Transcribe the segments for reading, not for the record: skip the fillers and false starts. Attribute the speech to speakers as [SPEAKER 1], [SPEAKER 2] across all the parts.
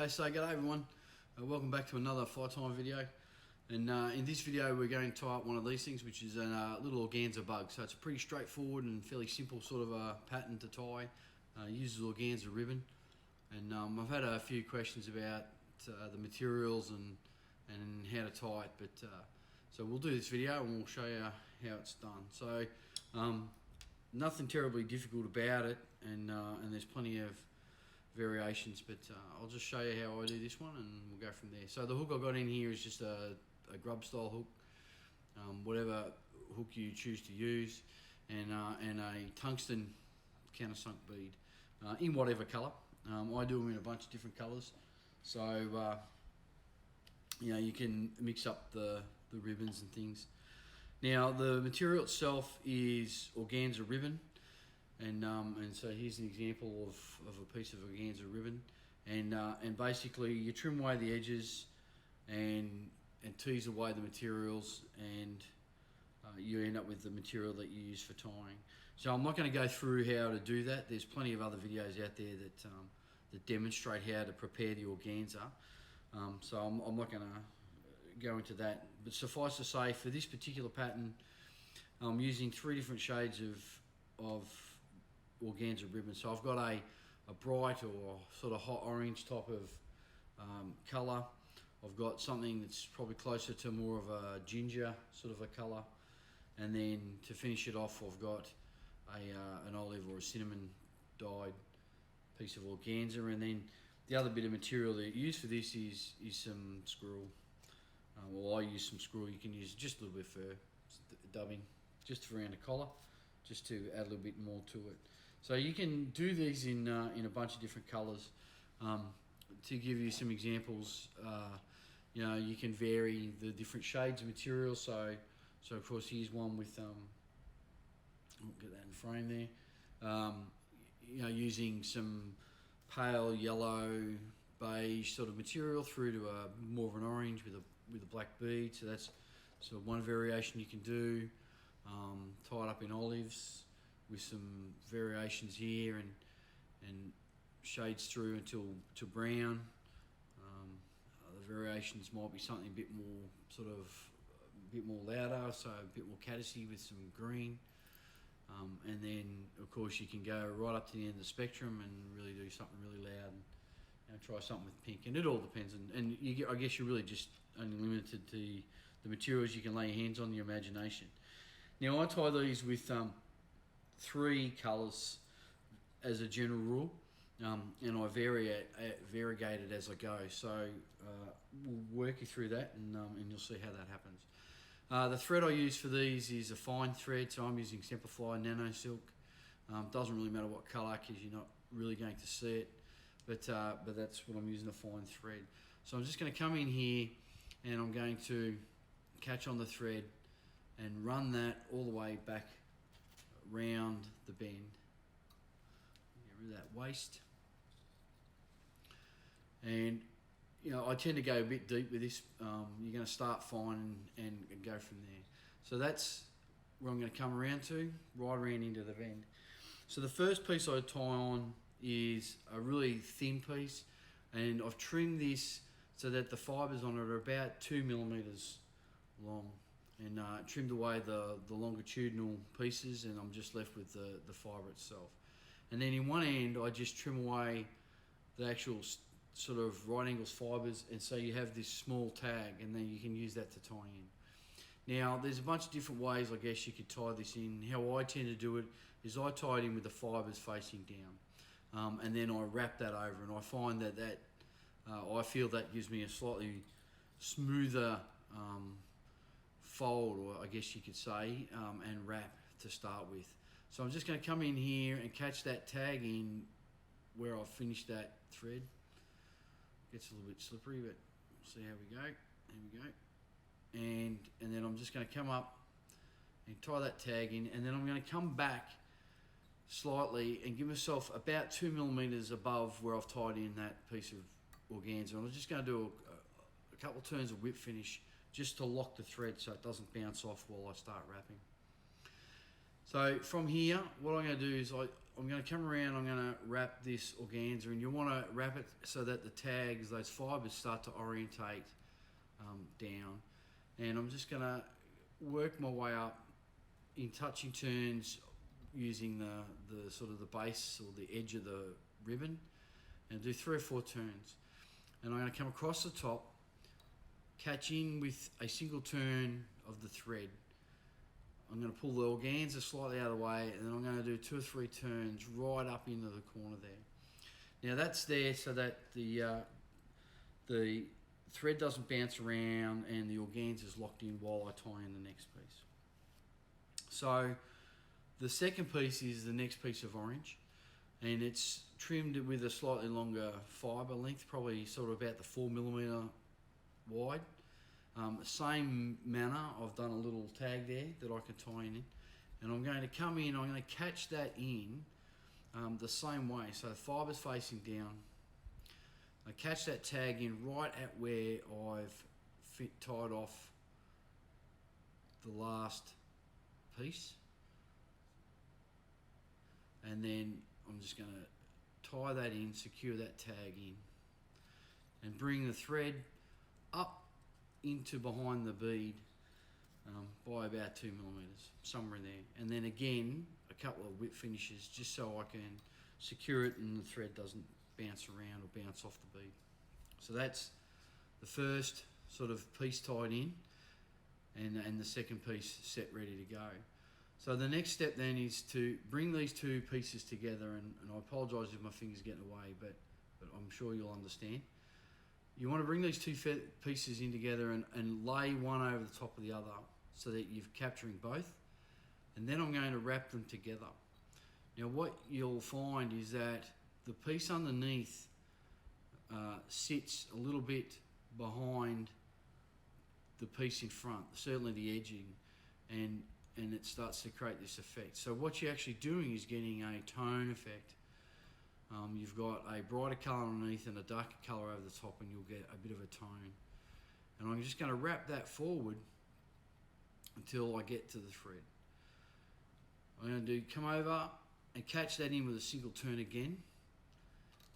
[SPEAKER 1] Okay, so g'day everyone. Welcome back to another fly time video. And in this video we're going to tie up one of these things, which is a little organza bug. So it's a pretty straightforward and fairly simple sort of a pattern to tie. Uses organza ribbon. And I've had a few questions about the materials and how to tie it. But so we'll do this video and we'll show you how it's done. So nothing terribly difficult about it, and there's plenty of variations, but I'll just show you how I do this one and we'll go from there. So the hook I got in here is just a grub style hook, whatever hook you choose to use, and a tungsten countersunk bead in whatever colour. I do them in a bunch of different colours, so you know, you can mix up the ribbons and things. Now the material itself is organza ribbon. And so here's an example of a piece of organza ribbon, and basically you trim away the edges and tease away the materials, and you end up with the material that you use for tying. So I'm not going to go through how to do that. There's plenty of other videos out there that demonstrate how to prepare the organza. So I'm not going to go into that. But suffice to say, for this particular pattern, I'm using 3 different shades of organza ribbon. So I've got a bright or sort of hot orange type of colour. I've got something that's probably closer to more of a ginger sort of a colour, and then to finish it off I've got an olive or a cinnamon dyed piece of organza, and then the other bit of material that you use for this is some squirrel. Well, I use some squirrel. You can use just a little bit of fur dubbing just around the collar, just to add a little bit more to it. So you can do these in a bunch of different colours. To give you some examples, you know, you can vary the different shades of material. So of course here's one with I'll get that in frame there. You know, using some pale yellow, beige sort of material through to more of an orange with a black bead. So that's one variation you can do. Tied up in olives with some variations here and shades through until to brown. The variations might be something a bit more louder, so a bit more caddisy with some green. And then of course you can go right up to the end of the spectrum and really do something really loud and try something with pink. And it all depends, and I guess you're really just only limited to the materials you can lay your hands on, your imagination. Now I tie these with 3 colours as a general rule, and I variegate it as I go. So we'll work you through that, and you'll see how that happens. The thread I use for these is a fine thread, so I'm using Semperfli Nano Silk. Doesn't really matter what colour, because you're not really going to see it, but that's what I'm using, a fine thread. So I'm just going to come in here and I'm going to catch on the thread and run that all the way back round the bend. Get rid of that waste. And you know, I tend to go a bit deep with this. You're going to start fine and go from there. So that's where I'm going to come around to, right around into the bend. So the first piece I tie on is a really thin piece, and I've trimmed this so that the fibres on it are about 2 millimeters long, and trimmed away the longitudinal pieces, and I'm just left with the fibre itself. And then in one end I just trim away the actual sort of right angles fibres, and so you have this small tag, and then you can use that to tie in. Now there's a bunch of different ways I guess you could tie this in. How I tend to do it is I tie it in with the fibres facing down, and then I wrap that over, and I find that I feel that gives me a slightly smoother fold, or I guess you could say, and wrap to start with. So I'm just going to come in here and catch that tag in where I've finished that thread. Gets a little bit slippery, but we'll see how we go. There we go. And then I'm just going to come up and tie that tag in, and then I'm going to come back slightly and give myself about 2 millimeters above where I've tied in that piece of organza. And I'm just going to do a couple of turns of whip finish just to lock the thread so it doesn't bounce off while I start wrapping. So from here, what I'm going to do is I'm going to come around, I'm going to wrap this organza, and you want to wrap it so that the tags, those fibres, start to orientate down. And I'm just going to work my way up in touching turns using the sort of the base or the edge of the ribbon, and do 3 or 4 turns. And I'm going to come across the top, catch in with a single turn of the thread. I'm going to pull the organza slightly out of the way, and then I'm going to do 2 or 3 turns right up into the corner there. Now that's there so that the thread doesn't bounce around and the organza is locked in while I tie in the next piece. So the second piece is the next piece of orange, and it's trimmed with a slightly longer fibre length, probably sort of about the 4mm wide. Same manner, I've done a little tag there that I can tie in, and I'm going to come in, I'm going to catch that in the same way, so the fibre's facing down. I catch that tag in right at where I've tied off the last piece, and then I'm just going to tie that in, secure that tag in, and bring the thread up into behind the bead by about 2mm, somewhere in there, and then again a couple of whip finishes just so I can secure it and the thread doesn't bounce around or bounce off the bead. So that's the first sort of piece tied in, and the second piece set ready to go. So the next step then is to bring these 2 pieces together, and I apologise if my finger's getting away, but I'm sure you'll understand. You want to bring these 2 pieces in together and lay one over the top of the other so that you're capturing both, and then I'm going to wrap them together. Now what you'll find is that the piece underneath sits a little bit behind the piece in front, certainly the edging, and it starts to create this effect. So what you're actually doing is getting a tone effect. You've got a brighter colour underneath and a darker colour over the top, and you'll get a bit of a tone. And I'm just going to wrap that forward until I get to the thread. I'm going to come over and catch that in with a single turn again,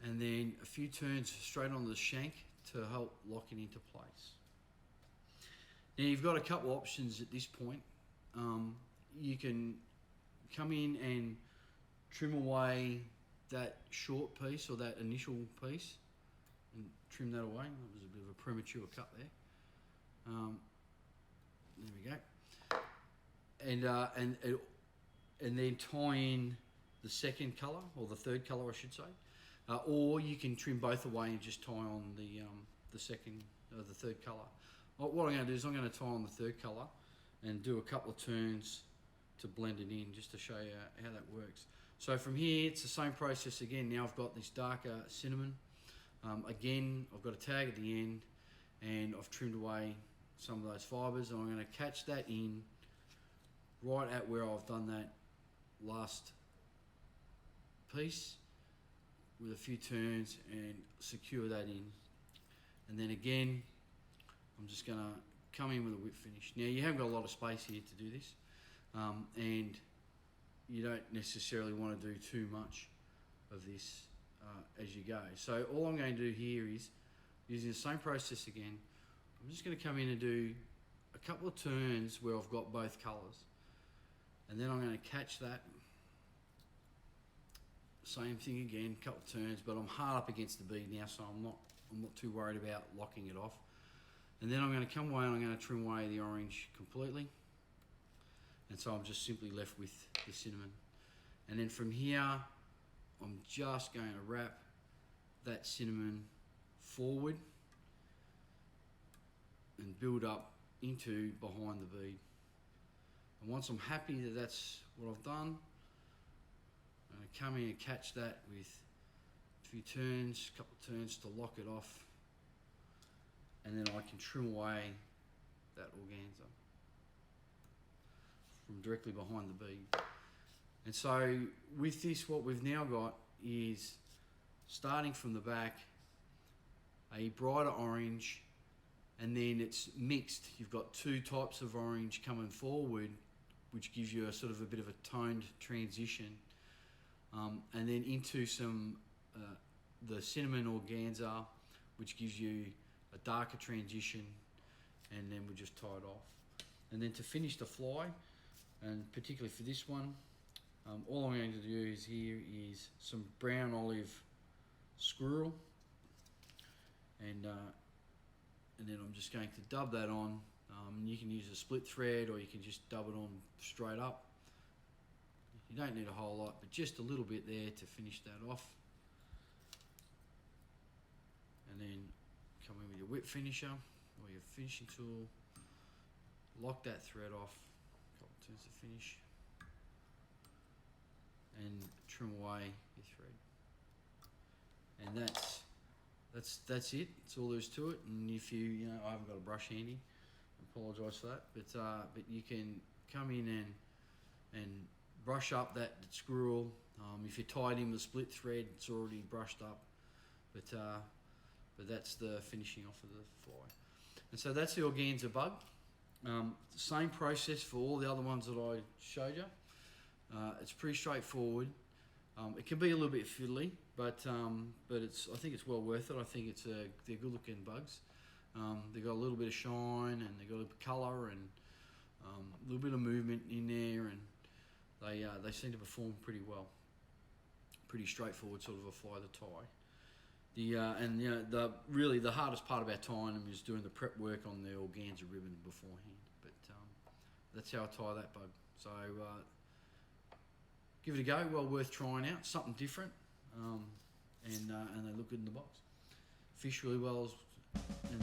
[SPEAKER 1] and then a few turns straight on the shank to help lock it into place. Now you've got a couple options at this point. You can come in and trim away that short piece or that initial piece and trim that away. That was a bit of a premature cut there. There we go. And then tie in the second colour, or the third colour I should say, or you can trim both away and just tie on the third colour. What I'm going to do is I'm going to tie on the third colour and do a couple of turns to blend it in, just to show you how that works. So from here, it's the same process again. Now I've got this darker cinnamon. Again, I've got a tag at the end, and I've trimmed away some of those fibres, and I'm going to catch that in right at where I've done that last piece with a few turns and secure that in. And then again, I'm just going to come in with a whip finish. Now you haven't got a lot of space here to do this, and you don't necessarily want to do too much of this as you go. So all I'm going to do here is, using the same process again, I'm just going to come in and do a couple of turns where I've got both colours, and then I'm going to catch that, same thing again, couple of turns, but I'm hard up against the bead now, so I'm not too worried about locking it off. And then I'm going to come away and I'm going to trim away the orange completely, and so I'm just simply left with the cinnamon. And then from here, I'm just going to wrap that cinnamon forward and build up into behind the bead. And once I'm happy that that's what I've done, I'm going to come in and catch that with a few turns, a couple of turns to lock it off, and then I can trim away that organza from directly behind the bead. And so with this, what we've now got is, starting from the back, a brighter orange, and then it's mixed. You've got 2 types of orange coming forward which gives you a sort of a bit of a toned transition, and then into some the cinnamon organza, which gives you a darker transition, and then we just tie it off. And then to finish the fly, and particularly for this one, all I'm going to do is here is some brown olive squirrel, and then I'm just going to dub that on. You can use a split thread, or you can just dub it on straight up. You don't need a whole lot, but just a little bit there to finish that off. And then come in with your whip finisher or your finishing tool, lock that thread off, a couple turns to finish, and trim away your thread. And that's it. That's all there is to it. And if you know, I haven't got a brush handy, I apologise for that, but you can come in and brush up that squirrel. If you tied in with a split thread, it's already brushed up, but that's the finishing off of the fly. And so that's the Organza Bug. Same process for all the other ones that I showed you. It's pretty straightforward. It can be a little bit fiddly, but I think it's well worth it. I think they're good looking bugs. They've got a little bit of shine, and they've got a little bit of colour, and a little bit of movement in there, and they seem to perform pretty well. Pretty straightforward sort of a fly to tie. The hardest part about tying them is doing the prep work on the organza ribbon beforehand. But that's how I tie that bug. So give it a go. Well worth trying out. Something different, and they look good in the box. Fish really well, and